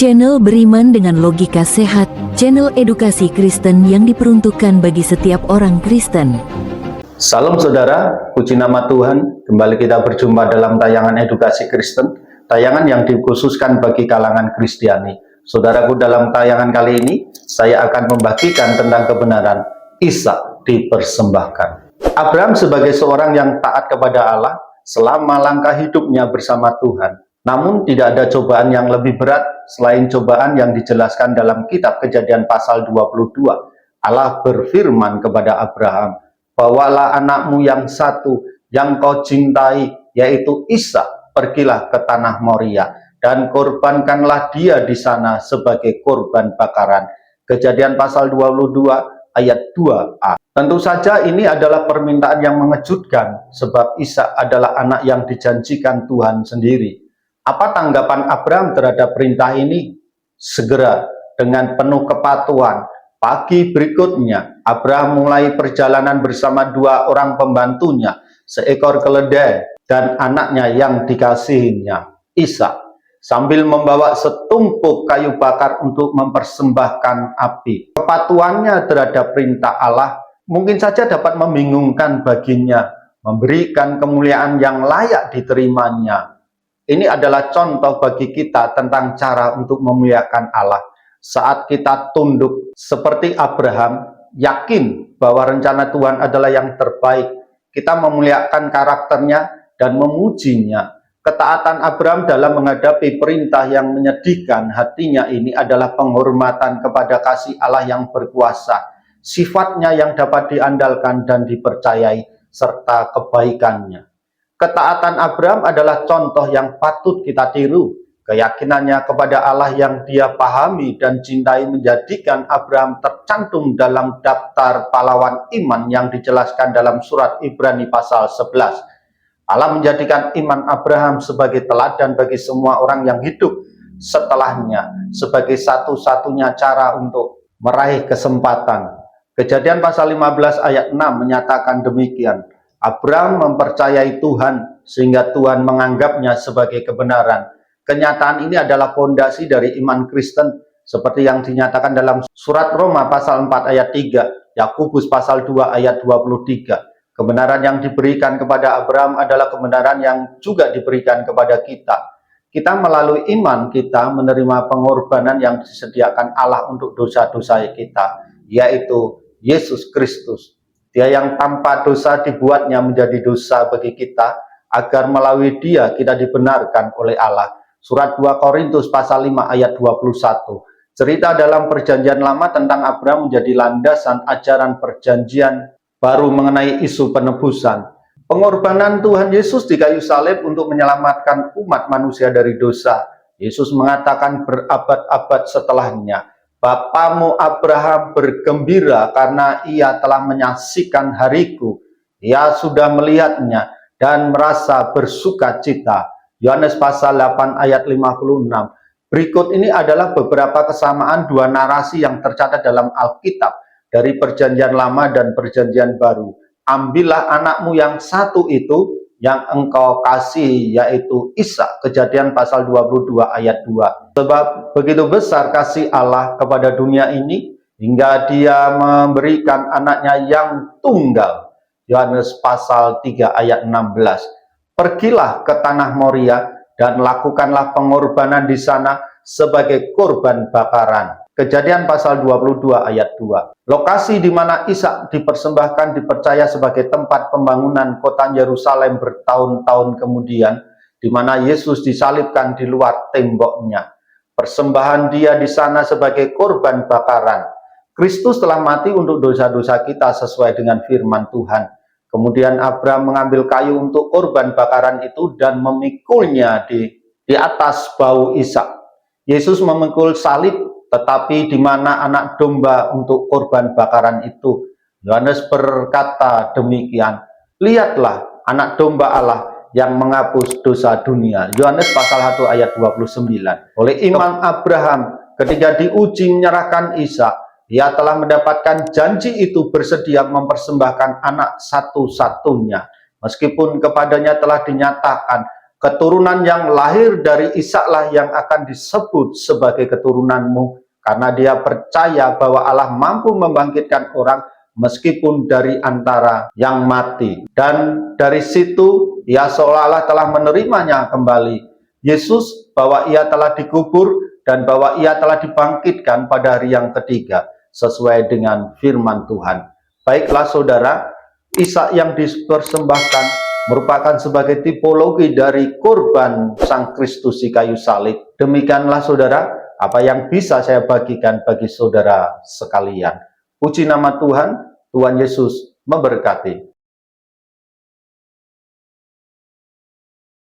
Channel beriman dengan logika sehat, channel edukasi Kristen yang diperuntukkan bagi setiap orang Kristen. Salam saudara, puji nama Tuhan. Kembali kita berjumpa dalam tayangan edukasi Kristen, tayangan yang dikhususkan bagi kalangan Kristiani. Saudaraku, dalam tayangan kali ini, saya akan membagikan tentang kebenaran Ishak dipersembahkan. Abraham sebagai seorang yang taat kepada Allah, selama langkah hidupnya bersama Tuhan. Namun tidak ada cobaan yang lebih berat selain cobaan yang dijelaskan dalam kitab Kejadian pasal 22. Allah berfirman kepada Abraham, "Bawalah anakmu yang satu yang kau cintai, yaitu Ishak, pergilah ke tanah Moria dan korbankanlah dia di sana sebagai korban bakaran." Kejadian pasal 22 ayat 2a. Tentu saja ini adalah permintaan yang mengejutkan, sebab Ishak adalah anak yang dijanjikan Tuhan sendiri. Apa tanggapan Abraham terhadap perintah ini? Segera, dengan penuh kepatuhan, pagi berikutnya, Abraham mulai perjalanan bersama dua orang pembantunya, seekor keledai, dan anaknya yang dikasihinya, Ishak, sambil membawa setumpuk kayu bakar untuk mempersembahkan api. Kepatuhannya terhadap perintah Allah mungkin saja dapat membingungkan baginya, memberikan kemuliaan yang layak diterimanya. Ini adalah contoh bagi kita tentang cara untuk memuliakan Allah. Saat kita tunduk seperti Abraham, yakin bahwa rencana Tuhan adalah yang terbaik, kita memuliakan karakternya dan memujinya. Ketaatan Abraham dalam menghadapi perintah yang menyedihkan hatinya ini adalah penghormatan kepada kasih Allah yang berkuasa, sifatnya yang dapat diandalkan dan dipercayai, serta kebaikannya. Ketaatan Abraham adalah contoh yang patut kita tiru. Keyakinannya kepada Allah yang dia pahami dan cintai menjadikan Abraham tercantum dalam daftar pahlawan iman yang dijelaskan dalam surat Ibrani pasal 11. Allah menjadikan iman Abraham sebagai teladan bagi semua orang yang hidup setelahnya, sebagai satu-satunya cara untuk meraih kesempatan. Kejadian pasal 15 ayat 6 menyatakan demikian. Abraham mempercayai Tuhan sehingga Tuhan menganggapnya sebagai kebenaran. Kenyataan ini adalah fondasi dari iman Kristen seperti yang dinyatakan dalam surat Roma pasal 4 ayat 3, Yakobus pasal 2 ayat 23. Kebenaran yang diberikan kepada Abraham adalah kebenaran yang juga diberikan kepada kita. Kita melalui iman kita menerima pengorbanan yang disediakan Allah untuk dosa-dosa kita, yaitu Yesus Kristus. Dia yang tanpa dosa dibuatnya menjadi dosa bagi kita, agar melalui dia kita dibenarkan oleh Allah. Surat 2 Korintus pasal 5 ayat 21. Cerita dalam perjanjian lama tentang Abraham menjadi landasan ajaran perjanjian baru mengenai isu penebusan. Pengorbanan Tuhan Yesus di kayu salib untuk menyelamatkan umat manusia dari dosa. Yesus mengatakan berabad-abad setelahnya, "Bapamu Abraham bergembira karena ia telah menyaksikan hariku. Ia sudah melihatnya dan merasa bersuka cita." Yohanes pasal 8 ayat 56. Berikut ini adalah beberapa kesamaan dua narasi yang tercatat dalam Alkitab dari Perjanjian Lama dan Perjanjian Baru. "Ambillah anakmu yang satu itu yang engkau kasih, yaitu Ishak." Kejadian pasal 22 ayat 2. Sebab begitu besar kasih Allah kepada dunia ini, hingga dia memberikan anaknya yang tunggal. Yohanes pasal 3 ayat 16. "Pergilah ke tanah Moria dan lakukanlah pengorbanan di sana sebagai korban bakaran." Kejadian pasal 22 ayat 2. Lokasi di mana Ishak dipersembahkan dipercaya sebagai tempat pembangunan kota Yerusalem bertahun-tahun kemudian, di mana Yesus disalibkan di luar temboknya. Persembahan dia di sana sebagai korban bakaran. Kristus telah mati untuk dosa-dosa kita sesuai dengan firman Tuhan. Kemudian Abraham mengambil kayu untuk korban bakaran itu dan memikulnya di atas bau Ishak. Yesus memikul salib, tetapi di mana anak domba untuk korban bakaran itu? Yohanes berkata demikian, "Lihatlah anak domba Allah yang menghapus dosa dunia." Yohanes pasal 1 ayat 29. Oleh iman Abraham, ketika diuji menyerahkan Ishak, ia telah mendapatkan janji itu bersedia mempersembahkan anak satu-satunya. Meskipun kepadanya telah dinyatakan Keturunan yang lahir dari Ishak-lah yang akan disebut sebagai keturunanmu, karena dia percaya bahwa Allah mampu membangkitkan orang meskipun dari antara yang mati. Dan dari situ ia seolah-olah telah menerimanya kembali. Yesus bahwa ia telah dikubur dan bahwa ia telah dibangkitkan pada hari yang ketiga sesuai dengan firman Tuhan. Baiklah saudara, Ishak yang dipersembahkan merupakan sebagai tipologi dari korban Sang Kristus di kayu salib. Demikianlah saudara, apa yang bisa saya bagikan bagi saudara sekalian. Puji nama Tuhan, Tuhan Yesus memberkati.